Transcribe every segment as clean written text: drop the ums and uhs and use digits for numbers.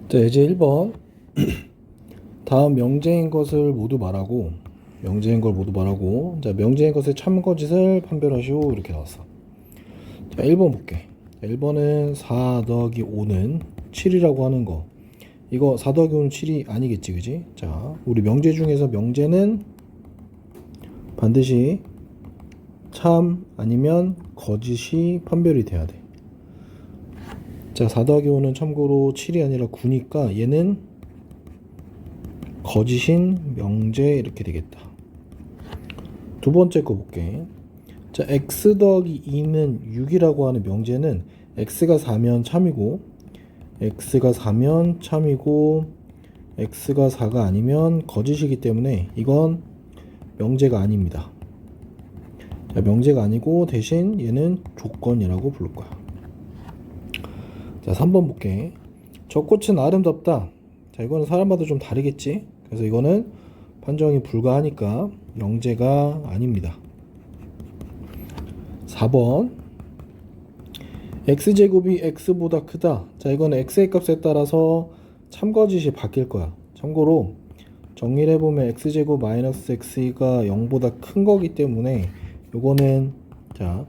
자, 이제 1번. 다음 명제인 것을 모두 말하고, 자, 명제인 것의 참거짓을 판별하시오. 이렇게 나왔어. 자, 1번 볼게. 자, 1번은 4 더하기 5는 7이라고 하는 거. 이거 4 더하기 5는 7이 아니겠지, 그지? 자, 우리 명제 중에서 명제는 반드시 참 아니면 거짓이 판별이 돼야 돼. 자, 4 더하기 5는 참고로 7이 아니라 9니까 얘는 거짓인 명제 이렇게 되겠다. 두 번째 거 볼게. 자, x 더하기 2는 6이라고 하는 명제는 x가 4면 참이고 x가 4면 참이고 x가 4가 아니면 거짓이기 때문에 이건 명제가 아닙니다. 자, 명제가 아니고 대신 얘는 조건이라고 부를 거야. 자, 3번 볼게. 저 꽃은 아름답다. 자, 이거는 사람마다 좀 다르겠지? 그래서 이거는 판정이 불가하니까 명제가 아닙니다. 4번. x제곱이 x보다 크다. 자, 이거는 x의 값에 따라서 참거짓이 바뀔 거야. 참고로 정리를 해보면 x제곱 마이너스 x가 0보다 큰 거기 때문에 요거는 자,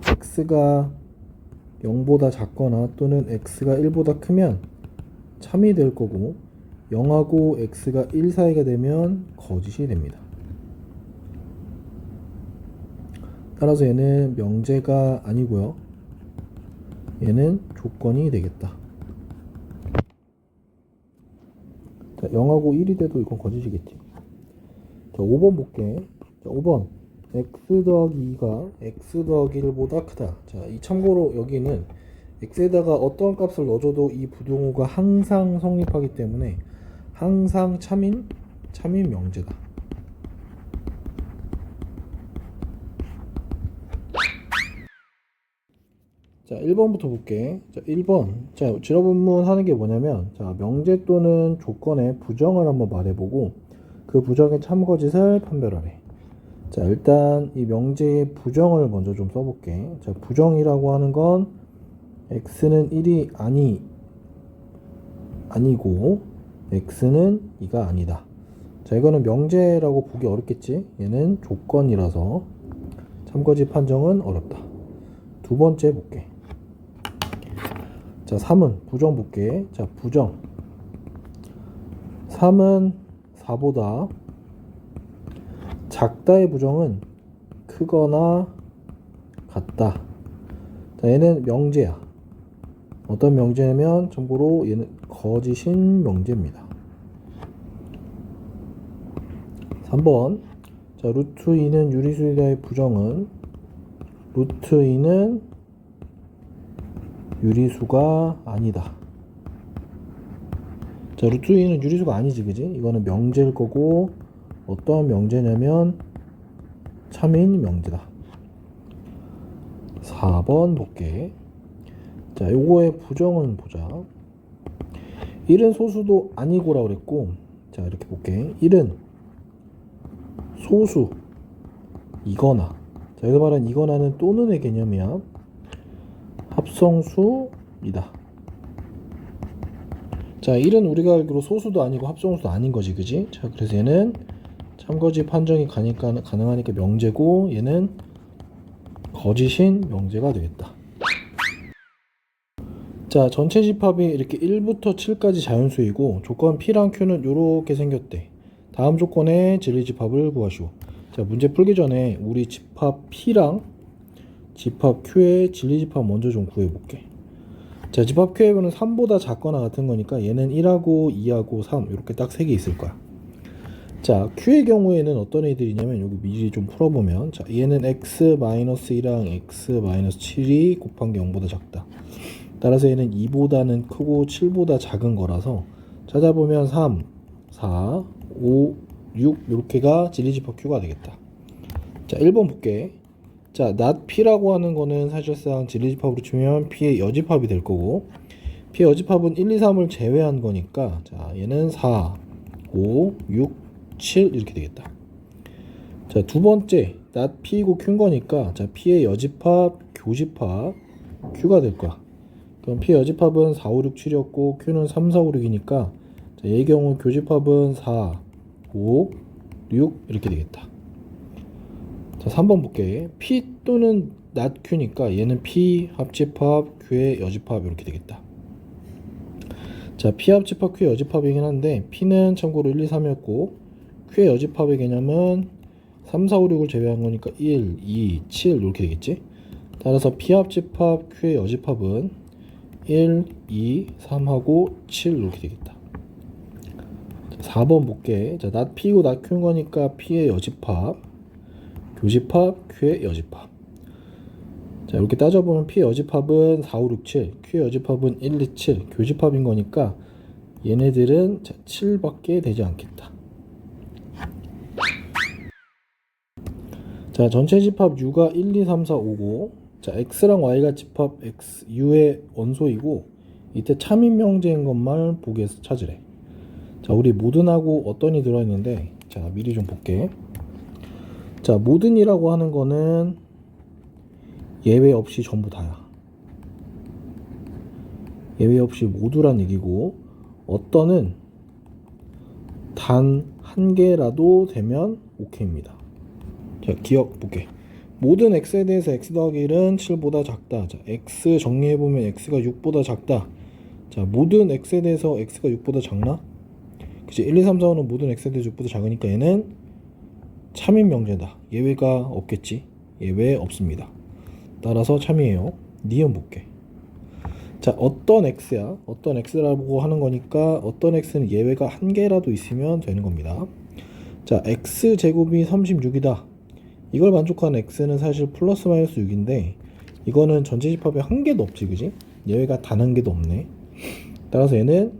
x가 0보다 작거나 또는 x가 1보다 크면 참이 될 거고 0하고 x가 1 사이가 되면 거짓이 됩니다. 따라서 얘는 명제가 아니고요. 얘는 조건이 되겠다. 자, 0하고 1이 돼도 이건 거짓이겠지. 자, 5번 볼게. 자, 5번. x 더하기 2가 x 더하기 1보다 크다. 자, 이 참고로 여기는 x에다가 어떤 값을 넣어줘도 이 부등호가 항상 성립하기 때문에 항상 참인 명제다. 자, 1번부터 볼게. 자, 1번. 자, 지러분문 하는 게 뭐냐면, 자, 명제 또는 조건의 부정을 한번 말해보고, 그 부정의 참거짓을 판별하래. 자, 일단 이 명제의 부정을 먼저 좀 써볼게. 자, 부정이라고 하는 건, x는 1이 아니고, x는 2가 아니다. 자, 이거는 명제라고 보기 어렵겠지? 얘는 조건이라서 참거짓 판정은 어렵다. 두 번째 볼게. 자, 3은 부정 볼게. 자, 부정. 3은 4보다 작다의 부정은 크거나 같다. 자, 얘는 명제야. 어떤 명제냐면 참고로 얘는 거짓인 명제입니다. 3번. 자, 루트 2는 유리수이다의 부정은 루트 2는 유리수가 아니다. 자, 루트 2는 유리수가 아니지, 그지? 이거는 명제일 거고 어떠한 명제냐면 참인 명제다. 4번 볼게. 자, 요거의 부정은 보자. 1은 소수도 아니고라 그랬고, 자, 이렇게 볼게. 1은 소수 이거나, 자, 여기서 말하는 이거나는 또는의 개념이야. 합성수이다. 자, 1은 우리가 알기로 소수도 아니고 합성수도 아닌 거지, 그지? 자, 그래서 얘는 참거짓 판정이 가능하니까 명제고, 얘는 거짓인 명제가 되겠다. 자, 전체 집합이 이렇게 1부터 7까지 자연수이고 조건 P랑 Q는 이렇게 생겼대. 다음 조건의 진리집합을 구하시오. 자, 문제 풀기 전에 우리 집합 P랑 집합 Q의 진리집합 먼저 좀 구해볼게. 자, 집합 Q의 3보다 작거나 같은 거니까 얘는 1하고 2하고 3 이렇게 딱 3개 있을 거야. 자, Q의 경우에는 어떤 애들이냐면 여기 미리 좀 풀어보면, 자, 얘는 x-1랑 x-7이 곱한 게 0보다 작다. 따라서 얘는 2보다는 크고 7보다 작은 거라서 찾아보면 3, 4, 5, 6 이렇게가 진리집합 Q가 되겠다. 자, 1번 볼게. 자, not P라고 하는 거는 사실상 진리집합으로 치면 P의 여집합이 될 거고, P의 여집합은 1, 2, 3을 제외한 거니까, 자, 얘는 4, 5, 6, 7 이렇게 되겠다. 자, 두 번째 not P이고 Q인 거니까, 자, P의 여집합, 교집합 Q가 될 거야. 그럼 P 여집합은 4, 5, 6, 7이었고 Q는 3, 4, 5, 6이니까 얘의 경우 교집합은 4, 5, 6 이렇게 되겠다. 자, 3번 볼게. P 또는 not Q니까 얘는 P 합집합 Q의 여집합 이렇게 되겠다. 자, P 합집합 Q의 여집합이긴 한데 P는 참고로 1, 2, 3이었고 Q의 여집합의 개념은 3, 4, 5, 6을 제외한 거니까 1, 2, 7 이렇게 되겠지. 따라서 P 합집합 Q의 여집합은 1, 2, 3하고 7 이렇게 되겠다. 자, 4번 볼게. 자, not P고 not Q인 거니까 P의 여집합, 교집합, Q의 여집합. 자, 이렇게 따져보면 P의 여집합은 4, 5, 6, 7, Q의 여집합은 1, 2, 7, 교집합인 거니까 얘네들은 7밖에 되지 않겠다. 자, 전체 집합 U가 1, 2, 3, 4, 5고 자, X랑 Y가 집합 X, U의 원소이고 이때 참인 명제인 것만 보기에서 찾으래. 자, 우리 모든하고 어떤이 들어있는데 자, 미리 좀 볼게. 자, 모든이라고 하는 거는 예외 없이 전부 다야. 예외 없이 모두란 얘기고 어떤은 단 한 개라도 되면 오케이입니다. 자, 기억 볼게. 모든 x에 대해서 x 더하기 1은 7보다 작다. 자, x 정리해보면 x가 6보다 작다. 자, 모든 x에 대해서 x가 6보다 작나? 그치, 1, 2, 3, 4, 5는 모든 x에 대해서 6보다 작으니까 얘는 참인 명제다. 예외가 없겠지. 예외 없습니다. 따라서 참이에요. 니은 볼게. 자, 어떤 x야? 어떤 x라고 하는 거니까 어떤 x는 예외가 한 개라도 있으면 되는 겁니다. 자, x제곱이 36이다. 이걸 만족하는 x는 사실 플러스 마이너스 6인데 이거는 전체 집합에 한 개도 없지, 그지? 예외가 단 한 개도 없네. 따라서 얘는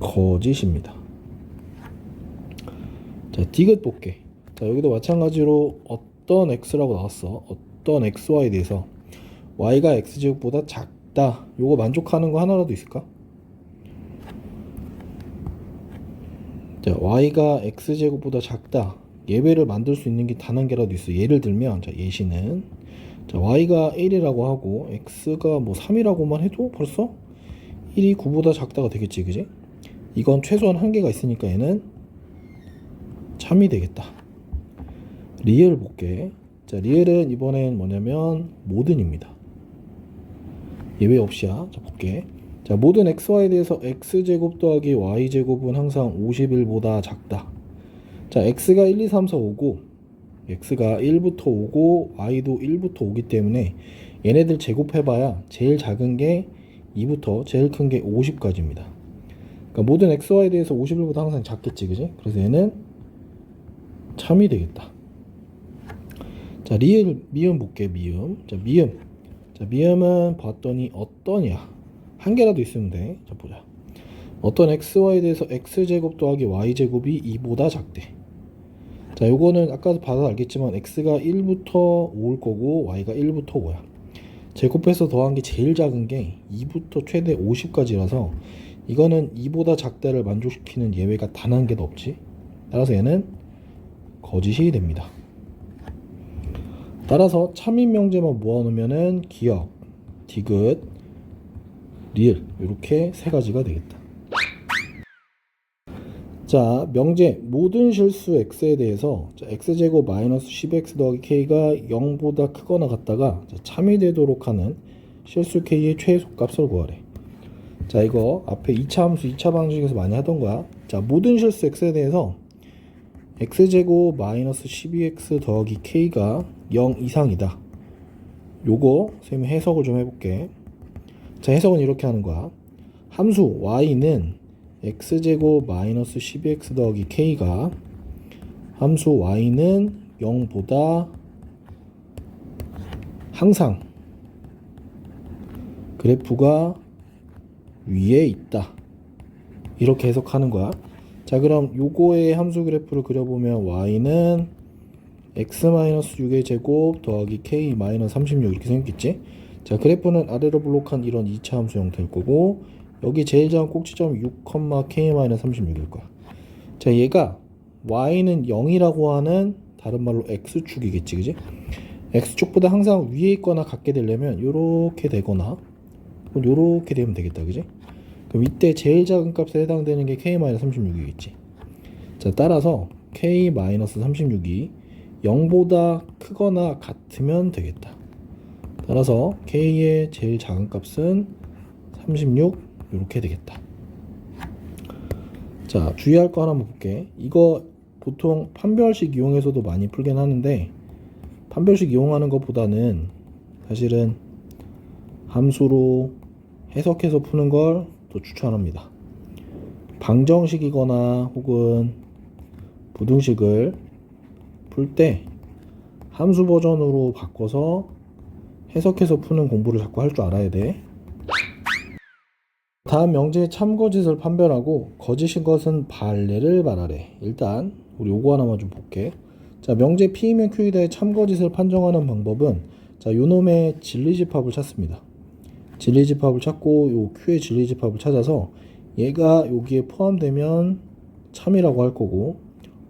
거짓입니다. 자, 디귿 볼게. 자, 여기도 마찬가지로 어떤 x라고 나왔어. 어떤 xy에 대해서 y가 x제곱보다 작다. 요거 만족하는 거 하나라도 있을까? 자, y가 x제곱보다 작다. 예외를 만들 수 있는 게 단 한 개라도 있어. 예를 들면 자, 예시는 자, y가 1이라고 하고 x가 뭐 3이라고만 해도 벌써 1이 9보다 작다가 되겠지, 그지? 이건 최소한 한 개가 있으니까 얘는 참이 되겠다. 리을 볼게. 자, 리을은 이번엔 뭐냐면 모든입니다. 예외 없이야. 자, 볼게. 자, 모든 xy에 대해서 x제곱 더하기 y제곱은 항상 51보다 작다. 자, x가 1, 2, 3, 4, 5고 x가 1부터 5고 y도 1부터 5기 때문에 얘네들 제곱해봐야 제일 작은 게 2부터 제일 큰 게 50까지입니다. 그러니까 모든 xy에 대해서 51보다 항상 작겠지, 그지? 그래서 얘는 참이 되겠다. 자, 리을, 미음 볼게, 미음. 자, 미음. 자, 미음은 봤더니 어떠냐? 한 개라도 있으면 돼. 자, 보자. 어떤 xy에 대해서 x제곱 더하기 y제곱이 2보다 작대. 자, 요거는 아까 봐서 알겠지만 x가 1부터 5일 거고 y가 1부터 5야. 제곱해서 더한 게 제일 작은 게 2부터 최대 50까지라서 이거는 2보다 작다를 만족시키는 예외가 단 한 개도 없지. 따라서 얘는 거짓이 됩니다. 따라서 참인 명제만 모아놓으면은 기억, 디귿, 리을 이렇게 세 가지가 되겠다. 자, 명제 모든 실수 x에 대해서 자, x제곱 마이너스 10x 더하기 k가 0보다 크거나 같다가 자, 참이 되도록 하는 실수 k의 최소값을 구하래. 자, 이거 앞에 2차 함수 2차 방식에서 많이 하던 거야. 자, 모든 실수 x에 대해서 x제곱 마이너스 12x 더하기 k가 0 이상이다. 요거 쌤이 해석을 좀 해볼게. 자, 해석은 이렇게 하는 거야. 함수 y는 x제곱 마이너스 12x 더하기 k가 함수 y는 0보다 항상 그래프가 위에 있다. 이렇게 해석하는 거야. 자, 그럼 요거의 함수 그래프를 그려보면 y는 x-6의 제곱 더하기 k-36 이렇게 생겼겠지? 자, 그래프는 아래로 블록한 이런 2차 함수 형태일 거고 여기 제일 작은 꼭지점 6, k-36일 거야. 자, 얘가 y는 0이라고 하는 다른 말로 x축이겠지, 그지? x축보다 항상 위에 있거나 같게 되려면 요렇게 되거나 요렇게 되면 되겠다, 그지? 그럼 이때 제일 작은 값에 해당되는 게 k-36이겠지. 자, 따라서 k-36이 0보다 크거나 같으면 되겠다. 따라서 k의 제일 작은 값은 36 이렇게 되겠다. 자, 주의할 거 하나 볼게. 이거 보통 판별식 이용해서도 많이 풀긴 하는데 판별식 이용하는 것보다는 사실은 함수로 해석해서 푸는 걸 더 추천합니다. 방정식이거나 혹은 부등식을 풀 때 함수 버전으로 바꿔서 해석해서 푸는 공부를 자꾸 할 줄 알아야 돼. 다음 명제의 참거짓을 판별하고 거짓인 것은 발레를 말하래. 일단 우리 요거 하나만 좀 볼게. 자, 명제 P이면 Q이다의 참거짓을 판정하는 방법은 자, 요놈의 진리집합을 찾습니다. 진리집합을 찾고 요 Q의 진리집합을 찾아서 얘가 여기에 포함되면 참이라고 할 거고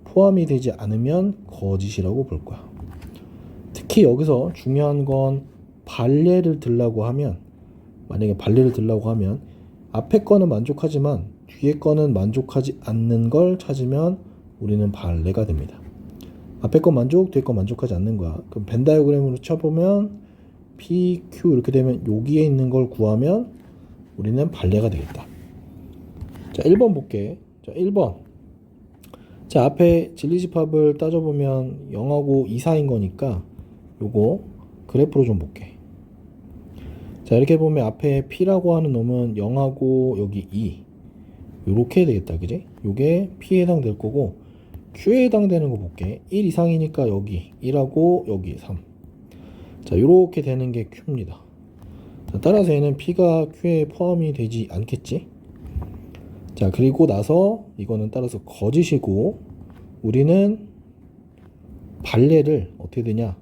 포함이 되지 않으면 거짓이라고 볼 거야. 특히 여기서 중요한 건 발레를 들라고 하면, 만약에 발레를 들라고 하면 앞에 거는 만족하지만 뒤에 거는 만족하지 않는 걸 찾으면 우리는 발레가 됩니다. 앞에 거 만족, 뒤에 거 만족하지 않는 거야. 그럼 벤 다이어그램으로 쳐보면 P, Q 이렇게 되면 여기에 있는 걸 구하면 우리는 발레가 되겠다. 자, 1번 볼게. 자, 1번. 자, 앞에 진리집합을 따져보면 0하고 2 사이인 거니까 요거 그래프로 좀 볼게. 자, 이렇게 보면 앞에 P라고 하는 놈은 0하고 여기 2 요렇게 되겠다, 그지? 요게 P에 해당될 거고 Q에 해당되는 거 볼게. 1 이상이니까 여기 1하고 여기 3. 자, 요렇게 되는 게 Q입니다. 자, 따라서 얘는 P가 Q에 포함이 되지 않겠지? 자, 그리고 나서 이거는 따라서 거짓이고 우리는 발레를 어떻게 되냐?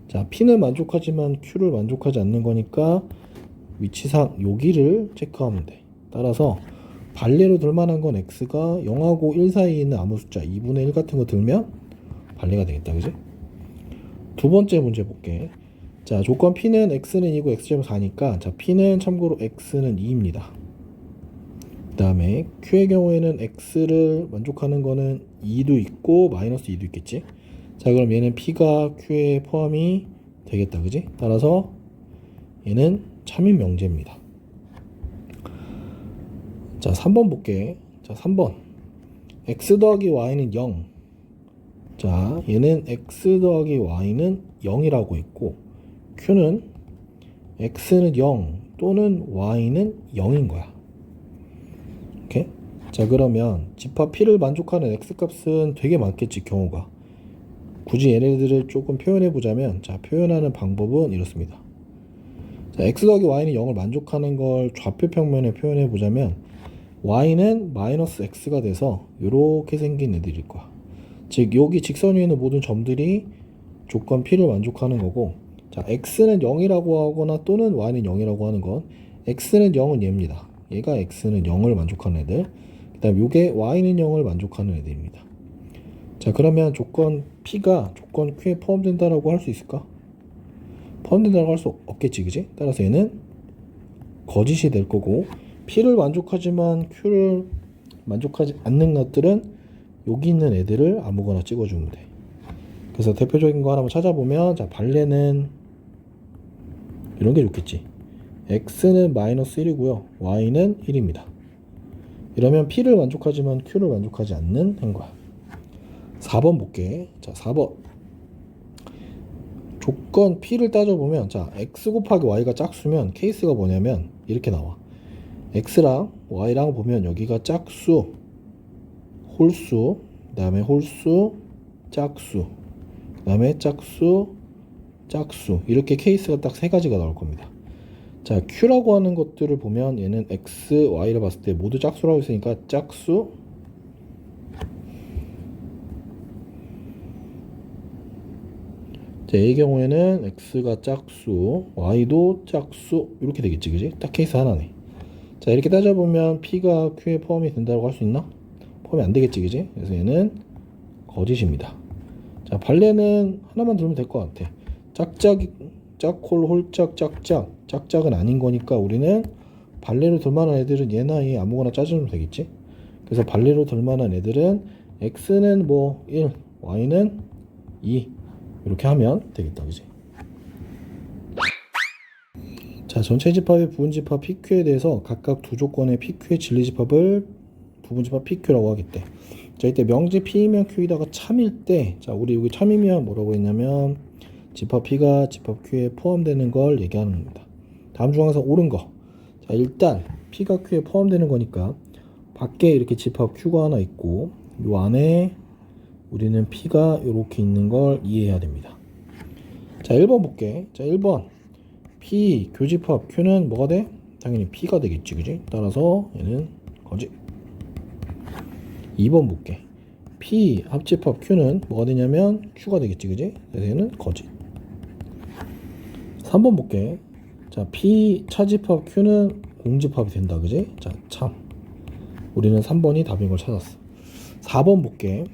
자, P는 만족하지만 Q를 만족하지 않는 거니까 위치상 여기를 체크하면 돼. 따라서 발레로 들 만한 건 X가 0하고 1 사이에 있는 아무 숫자 2분의 1 같은 거 들면 발레가 되겠다, 그지? 두 번째 문제 볼게. 자, 조건 P는 X는 2고 X제곱 4니까 자, P는 참고로 X는 2입니다. 그 다음에 Q의 경우에는 X를 만족하는 거는 2도 있고 마이너스 2도 있겠지. 자, 그럼 얘는 P가 Q에 포함이 되겠다, 그지? 따라서 얘는 참인 명제입니다. 자, 3번 볼게. 자, 3번 X 더하기 Y는 0. 자, 얘는 X 더하기 Y는 0이라고 했고 Q는 X는 0 또는 Y는 0인 거야. 오케이? 자, 그러면 집합 P를 만족하는 X값은 되게 많겠지, 경우가. 굳이 얘네들을 조금 표현해 보자면 자, 표현하는 방법은 이렇습니다. 자, X 더하기 Y는 0을 만족하는 걸 좌표 평면에 표현해 보자면 Y는 마이너스 X가 돼서 이렇게 생긴 애들일 거야. 즉 여기 직선 위에 있는 모든 점들이 조건 P를 만족하는 거고 자, X는 0이라고 하거나 또는 Y는 0이라고 하는 건 X는 0은 얘입니다. 얘가 X는 0을 만족하는 애들. 그 다음 요게 Y는 0을 만족하는 애들입니다. 자, 그러면 조건 P가 조건 Q에 포함된다라고 할 수 있을까? 포함된다고 할 수 없겠지, 그지? 따라서 얘는 거짓이 될 거고 P를 만족하지만 Q를 만족하지 않는 것들은 여기 있는 애들을 아무거나 찍어주면 돼. 그래서 대표적인 거 하나만 찾아보면 자, 발레는 이런 게 좋겠지. X는 마이너스 1이고요. Y는 1입니다. 이러면 P를 만족하지만 Q를 만족하지 않는 행과. 4번 볼게. 자, 4번. 조건 P를 따져보면 자, X 곱하기 Y가 짝수면 케이스가 뭐냐면 이렇게 나와. X랑 Y랑 보면 여기가 짝수, 홀수, 그 다음에 홀수, 짝수, 그 다음에 짝수, 짝수 이렇게 케이스가 딱 세 가지가 나올 겁니다. 자, Q라고 하는 것들을 보면 얘는 X, Y를 봤을 때 모두 짝수라고 했으니까 짝수, 자, A의 경우에는 X가 짝수, Y도 짝수 이렇게 되겠지, 그지? 딱 케이스 하나네. 자, 이렇게 따져보면 P가 Q에 포함이 된다고 할 수 있나? 포함이 안 되겠지, 그지? 그래서 얘는 거짓입니다. 자, 발레는 하나만 들으면 될 것 같아. 짝홀 홀짝 짝짝은 아닌 거니까 우리는 발레로 들 만한 애들은 얘나 얘 아무거나 짜주면 되겠지. 그래서 발레로 들 만한 애들은 x는 뭐 1, y는 2 이렇게 하면 되겠다, 그지? 자, 전체 집합의 부분집합 PQ에 대해서 각각 두 조건의 PQ의 진리집합을 부분집합 PQ라고 하겠대. 자, 이때 명제 P이면 Q이다가 참일 때, 자, 우리 여기 참이면 뭐라고 했냐면 집합 P가 집합 Q에 포함되는 걸 얘기하는 겁니다. 다음 중 항상 옳은 거. 자, 일단 P가 Q에 포함되는 거니까 밖에 이렇게 집합 Q가 하나 있고 요 안에 우리는 P가 이렇게 있는 걸 이해해야 됩니다. 자, 1번 볼게. 자, 1번 P 교집합 Q는 뭐가 돼? 당연히 P가 되겠지, 그지? 따라서 얘는 거짓. 2번 볼게. P 합집합 Q는 뭐가 되냐면 Q가 되겠지, 그지? 그래서 얘는 거짓. 3번 볼게. 자, P 차집합 Q는 공집합이 된다, 그지? 자, 참. 우리는 3번이 답인 걸 찾았어. 4번 볼게.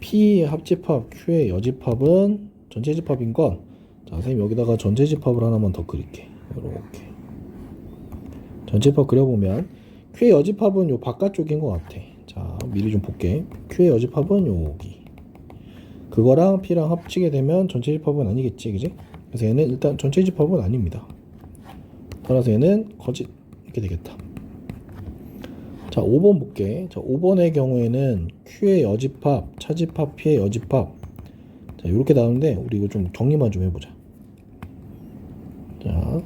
P 합집합 Q의 여집합은 전체 집합인 건, 자, 선생님 여기다가 전체 집합을 하나만 더 그릴게. 이렇게 전체 집합 그려보면 Q의 여집합은 요 바깥쪽인 것 같아. 자, 미리 좀 볼게. Q의 여집합은 여기. 그거랑 P랑 합치게 되면 전체 집합은 아니겠지, 그지? 그래서 얘는 일단 전체 집합은 아닙니다. 따라서 얘는 거짓. 이렇게 되겠다. 자, 5번 볼게. 자, 5번의 경우에는 Q의 여집합, 차집합, P의 여집합. 자, 이렇게 나오는데 우리 이거 좀 정리만 좀 해보자. 자,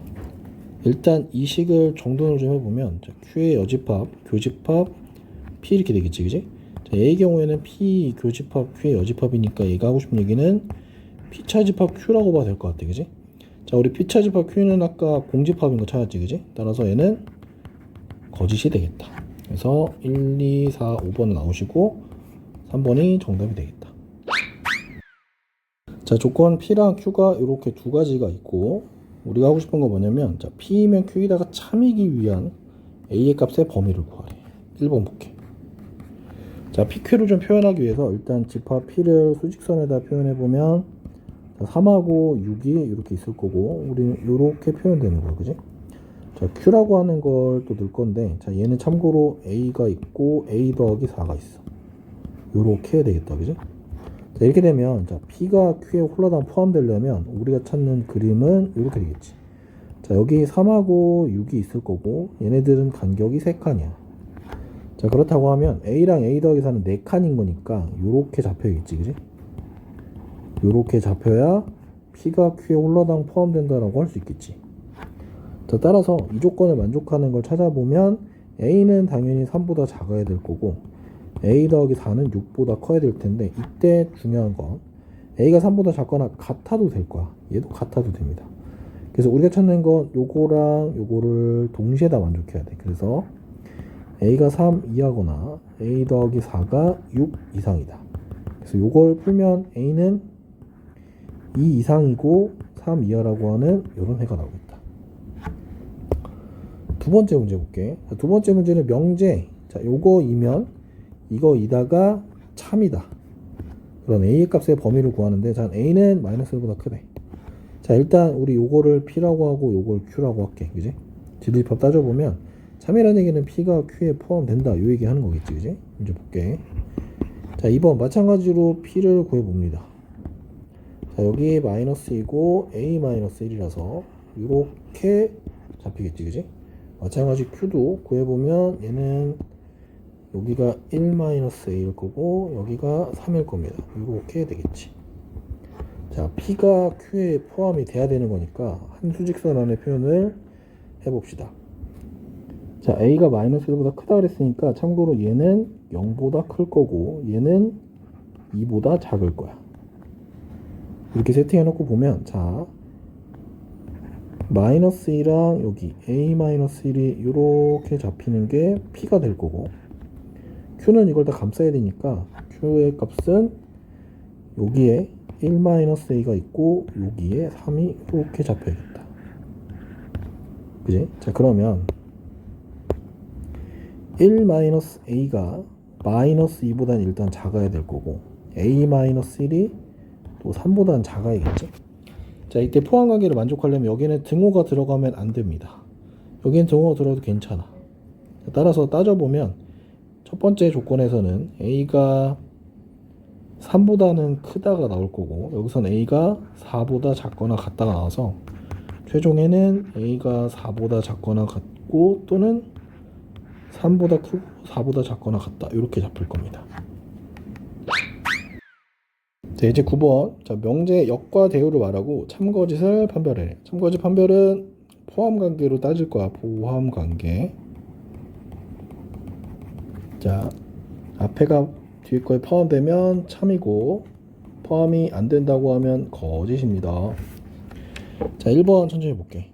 일단 이 식을 정돈을 좀 해보면, 자, Q의 여집합, 교집합, P 이렇게 되겠지, 그지? 자, A의 경우에는 P 교집합, Q의 여집합이니까 얘가 하고 싶은 얘기는 P 차집합 Q라고 봐도 될 것 같아, 그지? 자, 우리 P 차집합 Q는 아까 공집합인 거 찾았지, 그지? 따라서 얘는 거짓이 되겠다. 그래서 1, 2, 4, 5번은 나오시고 3번이 정답이 되겠다. 자, 조건 P랑 Q가 이렇게 두 가지가 있고 우리가 하고 싶은 거 뭐냐면, 자, P이면 Q이다가 참이기 위한 A의 값의 범위를 구하래. 1번 볼게. 자, PQ를 좀 표현하기 위해서 일단 집합 P를 수직선에다 표현해보면, 자, 3하고 6이 이렇게 있을 거고 우리는 이렇게 표현되는 거야, 그지? 자, Q라고 하는 걸 또 넣을 건데, 자, 얘는 참고로 A가 있고 A 더하기 4가 있어. 요렇게 해야 되겠다, 그지? 자, 이렇게 되면, 자, P가 Q에 홀라당 포함되려면 우리가 찾는 그림은 이렇게 되겠지. 자, 여기 3하고 6이 있을 거고 얘네들은 간격이 3칸이야. 자, 그렇다고 하면 A랑 A 더하기 4는 4칸인 거니까 요렇게 잡혀야겠지, 그지? 요렇게 잡혀야 P가 Q에 홀라당 포함된다라고 할 수 있겠지. 자, 따라서 이 조건을 만족하는 걸 찾아보면 A는 당연히 3보다 작아야 될 거고 A 더하기 4는 6보다 커야 될 텐데, 이때 중요한 건 A가 3보다 작거나 같아도 될 거야. 얘도 같아도 됩니다. 그래서 우리가 찾는 건 요거랑 요거를 동시에 다 만족해야 돼. 그래서 A가 3 이하거나 A 더하기 4가 6 이상이다. 그래서 요걸 풀면 A는 2 이상이고 3 이하라고 하는 요런 해가 나오겠다. 두 번째 문제 볼게. 자, 두 번째 문제는 명제. 자, 요거이면 이거이다가 참이다. 그런 A의 값의 범위를 구하는데, 자, A는 마이너스 1보다 크대. 자, 일단 우리 요거를 P라고 하고 요걸 Q라고 할게, 그지? 지리집합 따져보면 참이라는 얘기는 P가 Q에 포함된다, 요 얘기 하는 거겠지, 그지? 문제 볼게. 자, 2번 마찬가지로 P를 구해봅니다. 자, 여기 마이너스 2고 A 마이너스 1이라서 요렇게 잡히겠지, 그지? 마찬가지 Q도 구해보면 얘는 여기가 1-A일 거고 여기가 3일 겁니다. 이렇게 되겠지. 자, P가 Q에 포함이 돼야 되는 거니까 한 수직선 안에 표현을 해봅시다. 자, A가 마이너스 1보다 크다 그랬으니까 참고로 얘는 0보다 클 거고 얘는 2보다 작을 거야. 이렇게 세팅해 놓고 보면, 자, 마이너스 2랑 여기 A-1이 이렇게 잡히는 게 P가 될 거고 Q는 이걸 다 감싸야 되니까 Q의 값은 여기에 1-A가 있고 여기에 3이 이렇게 잡혀야겠다. 그지? 자, 그러면 1-A가 마이너스 2보다는 일단 작아야 될 거고 A-1이 또 3보다는 작아야겠지. 자, 이때 포함 관계를 만족하려면 여기는 등호가 들어가면 안 됩니다. 여기는 등호가 들어가도 괜찮아. 따라서 따져보면 첫 번째 조건에서는 A가 3보다는 크다가 나올 거고, 여기선 A가 4보다 작거나 같다가 나와서 최종에는 A가 4보다 작거나 같고 또는 3보다 크고 4보다 작거나 같다, 이렇게 잡힐 겁니다. 자, 이제 9번. 자, 명제의 역과 대우를 말하고 참거짓을 판별해. 참거짓 판별은 포함 관계로 따질 거야. 포함 관계. 자, 앞에가 뒤에 거에 포함되면 참이고 포함이 안 된다고 하면 거짓입니다. 자, 1번 천천히 볼게.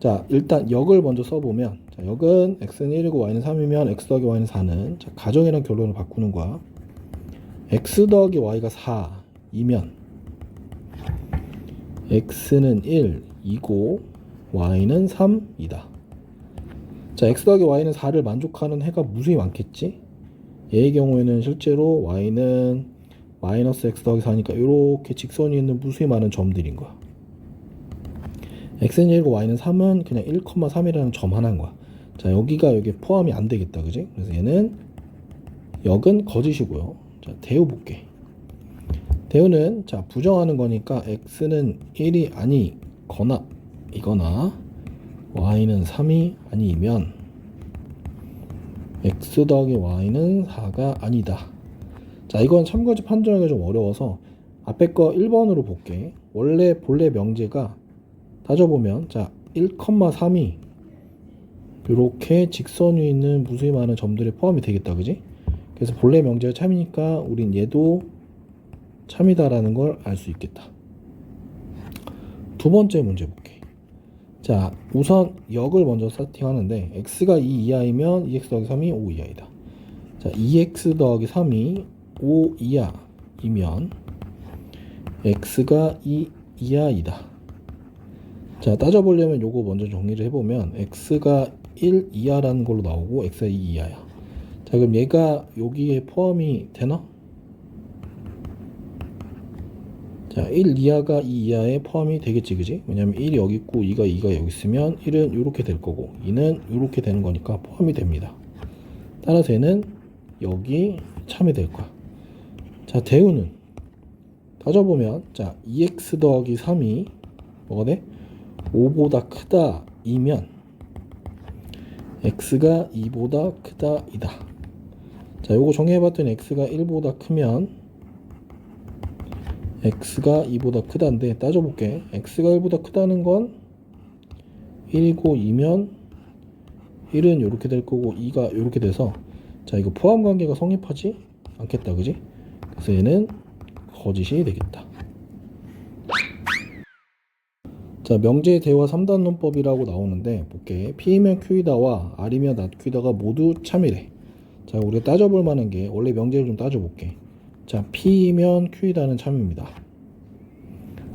자, 일단 역을 먼저 써보면, 자, 역은 x는 1이고 y는 3이면 x 더하기 y는 4는, 자, 가정이란 결론을 바꾸는 거야. x 더하기 y가 4이면 x는 1이고 y는 3이다. 자, x 더하기 y는 4를 만족하는 해가 무수히 많겠지? 얘의 경우에는 실제로 y는 마이너스 x 더하기 4니까 이렇게 직선이 있는 무수히 많은 점들인 거야. x는 1이고 y는 3은 그냥 1,3이라는 점 하나인 거야. 자, 여기가 여기 포함이 안 되겠다, 그지? 그래서 얘는 역은 거짓이고요. 자, 대우 볼게. 대우는, 자, 부정하는 거니까 x는 1이 아니거나 이거나 y는 3이 아니면 x 더하기 y는 4가 아니다. 자, 이건 참거짓 판정하기가 좀 어려워서 앞에 거 1번으로 볼게. 원래 본래 명제가 따져보면, 자, 1,3이 이렇게 직선 위에 있는 무수히 많은 점들에 포함이 되겠다, 그지? 그래서 본래 명제가 참이니까 우린 얘도 참이다라는 걸 알 수 있겠다. 두 번째 문제 볼게. 자, 우선 역을 먼저 세팅하는데 x가 2 이하이면 2x 더하기 3이 5 이하이다. 자, 2x 더하기 3이 5 이하이면 x가 2 이하이다. 자, 따져보려면 요거 먼저 정리를 해보면 x가 1 이하라는 걸로 나오고 x가 2 이하야. 자, 그럼 얘가 여기에 포함이 되나? 자, 1 이하가 2 이하에 포함이 되겠지, 그지? 왜냐면 1이 여기 있고 2가 여기 있으면 1은 이렇게 될 거고 2는 이렇게 되는 거니까 포함이 됩니다. 따라서 얘는 여기 참이 될 거야. 자, 대우는 따져보면, 자, 2x 더하기 3이 뭐가 돼? 5보다 크다 이면 x가 2보다 크다 이다. 자, 요거 정리해봤더니 x가 1보다 크면 x가 2보다 크다인데, 따져볼게. x가 1보다 크다는 건 1이고 2면 1은 이렇게 될 거고 2가 이렇게 돼서, 자, 이거 포함 관계가 성립하지 않겠다, 그지? 그래서 얘는 거짓이 되겠다. 자, 명제의 대화 3단 논법이라고 나오는데 볼게. P이면 Q이다와 R이면 not Q이다가 모두 참이래. 자, 우리가 따져볼 만한 게, 원래 명제를 좀 따져볼게. 자, P이면 Q이다는 참입니다.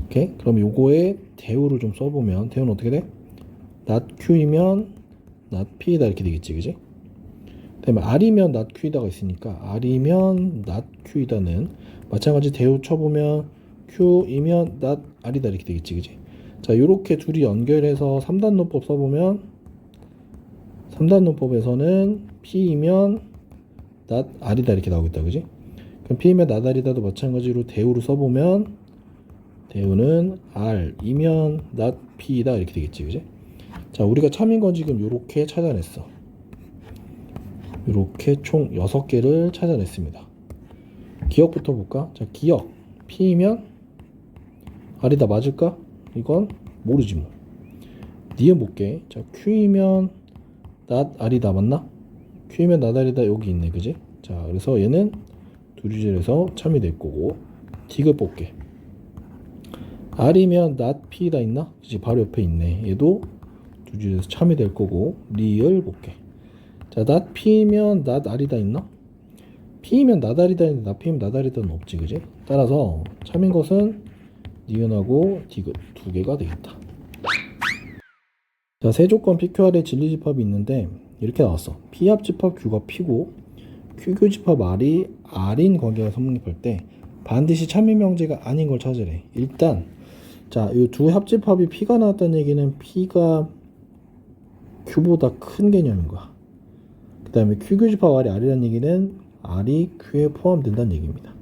오케이? 그럼 요거에 대우를 좀 써보면, 대우는 어떻게 돼? not Q이면 not P이다 이렇게 되겠지, 그지? 그다음에 R이면 not Q이다가 있으니까 R이면 not Q이다는 마찬가지 대우 쳐보면 Q이면 not R이다 이렇게 되겠지, 그지? 자, 요렇게 둘이 연결해서 3단 논법 써보면, 3단 논법에서는 P이면 not R이다 이렇게 나오겠다, 그지? 그럼 P이면 not R이다도 마찬가지로 대우를 써보면, 대우는 R이면 not P이다 이렇게 되겠지, 그지? 자, 우리가 참인 건 지금 요렇게 찾아냈어. 요렇게 총 6개를 찾아냈습니다. 기억부터 볼까? 자, 기억. P이면 R이다 맞을까? 이건 모르지 뭐. 니은 볼게. 자, Q이면 not R이다 맞나? Q이면 not R이다 여기 있네, 그지? 자, 그래서 얘는 두 주제에서 참이 될 거고, 디귿 볼게. R이면 not P다 있나? 그치, 바로 옆에 있네. 얘도 두 주제에서 참이 될 거고, 리을 볼게. 자, not P면 not R이다 있나? P면 not R이다 있는데 not P면 not R이다는 없지, 그지? 따라서 참인 것은 니은하고 디귿 두 개가 되겠다. 자, 세조건 PQR의 진리집합이 있는데 이렇게 나왔어. P합집합 Q가 P고 QQ집합 R이 R인 관계가 성립할 때 반드시 참인 명제가 아닌 걸 찾으래. 일단, 자, 이 두 합집합이 P가 나왔다는 얘기는 P가 Q보다 큰 개념인 거야. 그 다음에 Q 교집합 R이 R이라는 얘기는 R이 Q에 포함된다는 얘기입니다.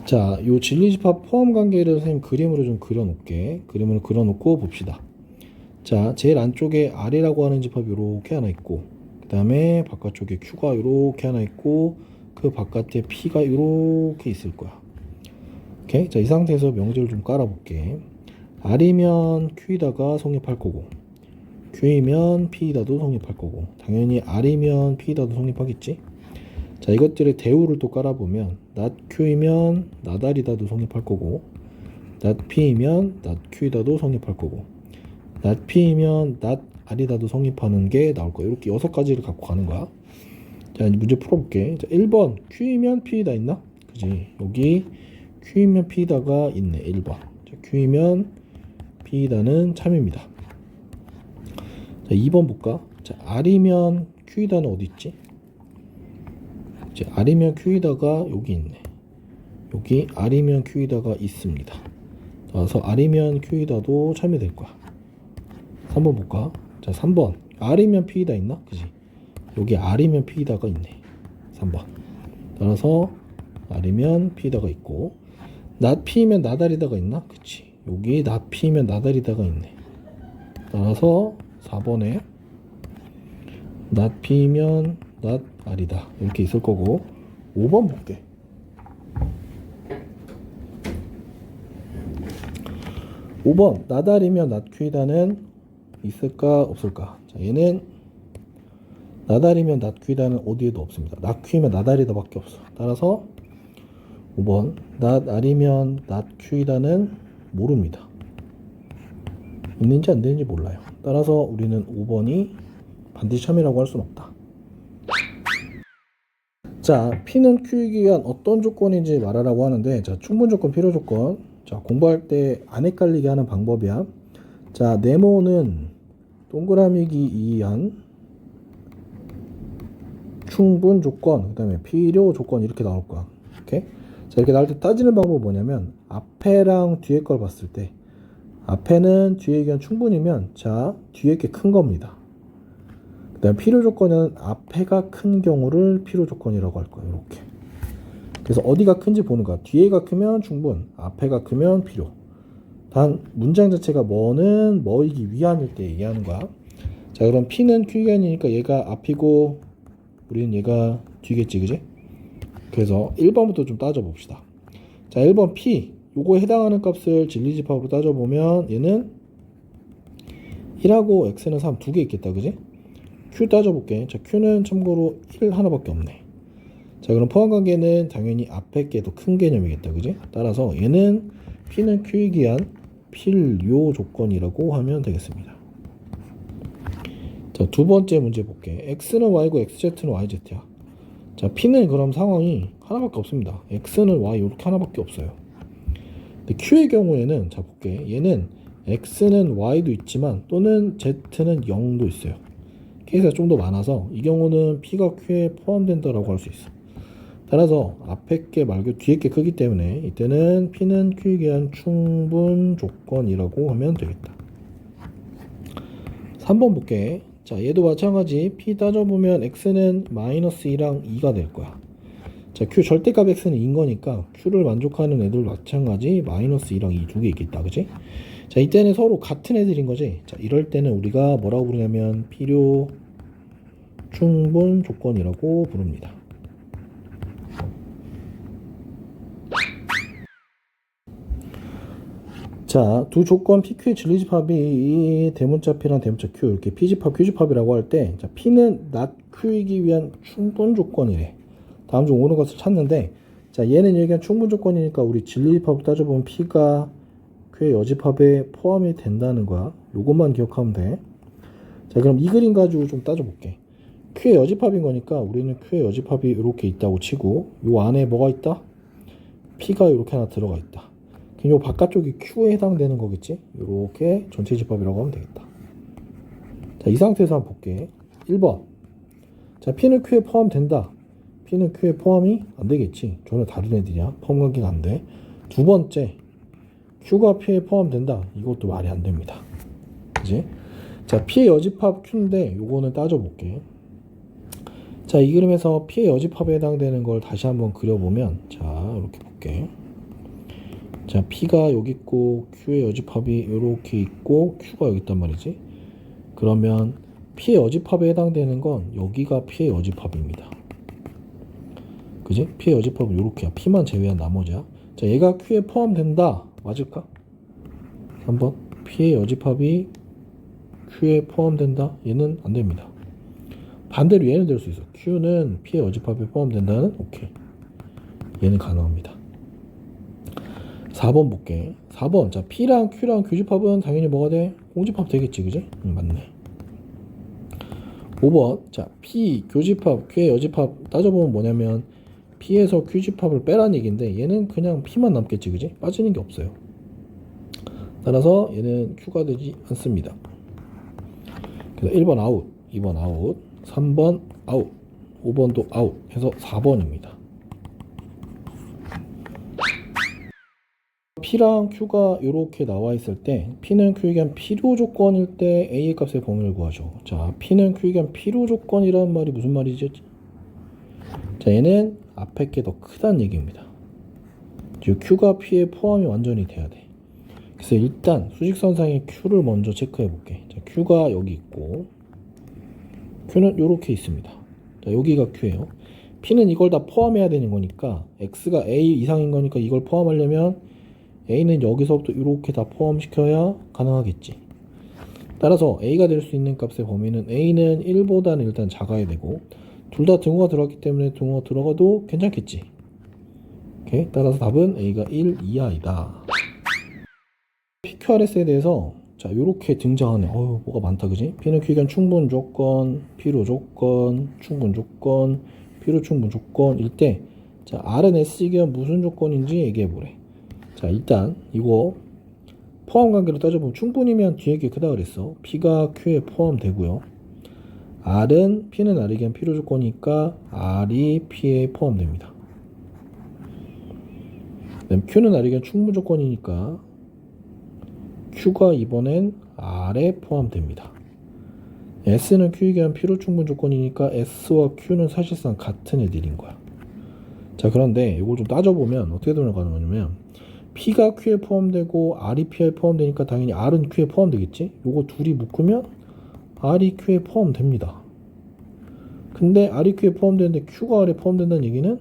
자, 이 진리집합 포함 관계를 선생님 그림으로 좀 그려놓을게. 그림을 그려놓고 봅시다. 자, 제일 안쪽에 R이라고 하는 집합이 이렇게 하나 있고, 그 다음에 바깥쪽에 Q가 이렇게 하나 있고, 그 바깥에 P가 이렇게 있을 거야. 오케이? 자, 이 상태에서 명제를 좀 깔아볼게. R이면 Q이다가 성립할 거고, Q이면 P이다도 성립할 거고, 당연히 R이면 P이다도 성립하겠지? 자, 이것들의 대우를 또 깔아보면, not Q이면 not R이다도 성립할 거고, not P이면 not Q이다도 성립할 거고, not P이면 not R이다도 성립하는 게 나올 거야. 이렇게 6가지를 갖고 가는 거야. 자, 이제 문제 풀어볼게. 자, 1번 Q이면 P이다 있나? 그지? 여기 Q이면 P이다가 있네. 1번. 자, Q이면 P이다는 참입니다. 자, 2번 볼까? 자, R이면 Q이다는 어디 있지? 이제 R이면 Q이다가 여기 있네. 여기 R이면 Q이다가 있습니다. 그래서 R이면 Q이다도 참이 될 거야. 3번 볼까? 자, 3번 R이면 P이다 있나? 그지? 여기 R이면 P이다가 있네. 3번. 따라서 R이면 P이다가 있고, not P이면 not R이다가 있나? 그치? 여기 not P이면 not R이다가 있네. 따라서 4번에 not P이면 not R이다 이렇게 있을 거고, 5번 볼게. 5번 not R이면 not Q이다는 있을까 없을까? 자, 얘는 not R이면 not Q이다는 어디에도 없습니다. not Q이면 not R이다 밖에 없어. 따라서 5번 not R이면 not Q이다는 모릅니다. 있는지 안 되는지 몰라요. 따라서 우리는 5번이 반드시 참이라고 할 수는 없다. 자, P는 Q이기 위한 어떤 조건인지 말하라고 하는데, 자, 충분 조건, 필요 조건. 자, 공부할 때 안 헷갈리게 하는 방법이야. 자, 네모는 동그라미기 위한 충분 조건, 그 다음에 필요 조건 이렇게 나올 거야. 오케이? 자, 이렇게 나올 때 따지는 방법은 뭐냐면, 앞에랑 뒤에 걸 봤을 때, 앞에는 뒤에 기한 충분이면, 자, 뒤에 게 큰 겁니다. 그 다음에 필요 조건은 앞에가 큰 경우를 필요 조건이라고 할 거예요. 이렇게. 그래서 어디가 큰지 보는 거야. 뒤에가 크면 충분, 앞에가 크면 필요. 단 문장 자체가 뭐는 뭐이기 위함일 때 얘기하는 거야. 자, 그럼 P는 Q기한이니까 얘가 앞이고 우리는 얘가 뒤겠지, 그지? 그래서 1번부터 좀 따져봅시다. 자, 1번 P 요거에 해당하는 값을 진리집합으로 따져보면 얘는 1하고 X는 3 두 개 있겠다, 그지? Q 따져볼게. 자, Q는 참고로 1 하나밖에 없네. 자, 그럼 포함관계는 당연히 앞에 게 더 큰 개념이겠다, 그지? 따라서 얘는 P는 Q이기 위한 필요 조건이라고 하면 되겠습니다. 자, 두 번째 문제 볼게. X는 Y고 XZ는 YZ야. 자, P는 그럼 상황이 하나밖에 없습니다. X는 Y 이렇게 하나밖에 없어요. 근데 Q의 경우에는, 자, 볼게. 얘는 X는 Y도 있지만 또는 Z는 0도 있어요. 케이스가 좀 더 많아서 이 경우는 P가 Q에 포함된다라고 할 수 있어. 따라서 앞에 게 말고 뒤에 게 크기 때문에 이때는 P는 Q에 대한 충분 조건이라고 하면 되겠다. 3번 볼게. 자, 얘도 마찬가지. P 따져보면 X는 마이너스 2랑 2가 될 거야. 자, Q 절대값 X는 2인 거니까 Q를 만족하는 애들 마찬가지 마이너스 2랑 2 두 개 있겠다, 그치? 자, 이때는 서로 같은 애들인 거지. 자, 이럴 때는 우리가 뭐라고 부르냐면 필요 충분 조건이라고 부릅니다. 자, 두 조건 PQ의 진리집합이 이 대문자 P랑 대문자 Q 이렇게 P집합, Q집합이라고 할 때, 자, P는 not Q이기 위한 충분 조건이래. 다음 중 오는 것을 찾는데, 자, 얘는 얘기한 충분 조건이니까 우리 진리집합을 따져보면 P가 Q의 여집합에 포함이 된다는 거야. 요것만 기억하면 돼. 자, 그럼 이 그림 가지고 좀 따져볼게. Q의 여집합인 거니까 우리는 Q의 여집합이 이렇게 있다고 치고, 요 안에 뭐가 있다? P가 이렇게 하나 들어가 있다. 그럼 요 바깥쪽이 Q에 해당되는 거겠지? 이렇게 전체 집합이라고 하면 되겠다. 자, 이 상태에서 한번 볼게. 1번. 자, P는 Q에 포함된다. P는 Q에 포함이 안 되겠지. 전혀 다른 애들이야. 포함 관계가 안 돼. 두 번째. Q가 P에 포함된다. 이것도 말이 안 됩니다. 그지? 자, P의 여집합 Q인데 요거는 따져볼게. 자, 이 그림에서 P의 여집합에 해당되는 걸 다시 한번 그려보면, 자, 이렇게 볼게. 자, P가 여기 있고 Q의 여집합이 이렇게 있고 Q가 여기 있단 말이지. 그러면 P의 여집합에 해당되는 건 여기가 P의 여집합입니다. 그지? P의 여집합은 이렇게야. P만 제외한 나머지야. 자, 얘가 Q에 포함된다. 맞을까? 한번 P의 여집합이 Q에 포함된다. 얘는 안 됩니다. 반대로 얘는 될 수 있어. Q는 P의 여집합에 포함된다는 오케이. 얘는 가능합니다. 4번 볼게. 4번. 자, P랑 Q랑 교집합은 당연히 뭐가 돼? 공집합 되겠지, 그지? 맞네. 5번. 자, P 교집합, Q의 여집합 따져보면 뭐냐면 P에서 Q집합을 빼란 얘기인데 얘는 그냥 P만 남겠지, 그지? 빠지는 게 없어요. 따라서 얘는 Q가 되지 않습니다. 그래서 1번 아웃, 2번 아웃, 3번 아웃, 5번도 아웃 해서 4번입니다. P랑 Q가 이렇게 나와 있을 때 P는 Q에게 한 필요 조건일 때 A의 값의 범위를 구하죠. 자, P는 Q에게 한 필요 조건이라는 말이 무슨 말이죠? 자, 얘는 앞에 게 더 크다는 얘기입니다. Q가 P에 포함이 완전히 돼야 돼. 그래서 일단 수직선상의 Q를 먼저 체크해 볼게. 자, Q가 여기 있고 Q는 이렇게 있습니다. 자, 여기가 Q예요. P는 이걸 다 포함해야 되는 거니까 X가 A 이상인 거니까 이걸 포함하려면 A는 여기서부터 이렇게 다 포함시켜야 가능하겠지. 따라서 A가 될 수 있는 값의 범위는 A는 1보다는 일단 작아야 되고 둘 다 등호가 들어갔기 때문에 등호가 들어가도 괜찮겠지. 오케이? 따라서 답은 A가 1 이하이다. PQRS에 대해서 자, 요렇게 등장하네. 뭐가 많다, 그지? P는 Q에겐 충분 조건, 필요 조건, 충분 조건, 필요 충분 조건일 때, 자, R은 S에겐 무슨 조건인지 얘기해 보래. 자, 일단 이거 포함 관계로 따져보면 충분이면 뒤에 게 크다 그랬어. P가 Q에 포함되고요. R은 P는 R에겐 필요 조건이니까 R이 P에 포함됩니다. 그다음 Q는 R에겐 충분 조건이니까 Q가 이번엔 R에 포함됩니다. S는 Q에겐 필요 충분 조건이니까 S와 Q는 사실상 같은 애들인 거야. 자, 그런데 이걸 좀 따져보면 어떻게 돌아가는 거냐면 P가 Q에 포함되고 R이 P에 포함되니까 당연히 R은 Q에 포함되겠지? 요거 둘이 묶으면 R이 Q에 포함됩니다. 근데 R이 Q에 포함되는데 Q가 R에 포함된다는 얘기는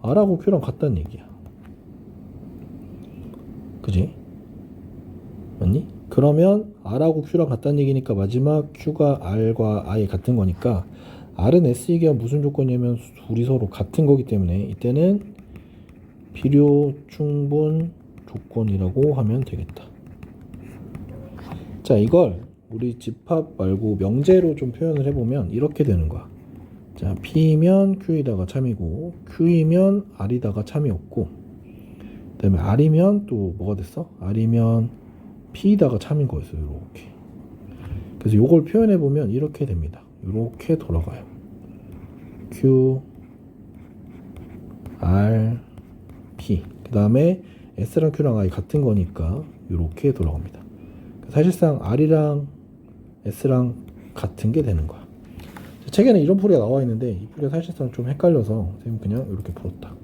R하고 Q랑 같다는 얘기야. 그지? 맞니? 그러면 R하고 Q랑 같다는 얘기니까 마지막 Q가 R과 I 같은 거니까 R은 S에게 무슨 조건이냐면 둘이 서로 같은 거기 때문에 이때는 필요 충분 조건이라고 하면 되겠다. 자, 이걸 우리 집합 말고 명제로 좀 표현을 해보면 이렇게 되는 거야. 자, P면 Q에다가 참이고 Q이면 R에다가 참이 없고 그 다음에 R이면 또 뭐가 됐어? R이면 P에다가 참인 거였어요. 이렇게. 그래서 이걸 표현해보면 이렇게 됩니다. 이렇게 돌아가요. Q, R, P. 그 다음에 S랑 Q랑 I 같은 거니까 이렇게 돌아갑니다. 사실상 R이랑 S랑 같은 게 되는 거야. 책에는 이런 풀이가 나와 있는데 이 풀이가 사실상 좀 헷갈려서 선생님 그냥 이렇게 풀었다.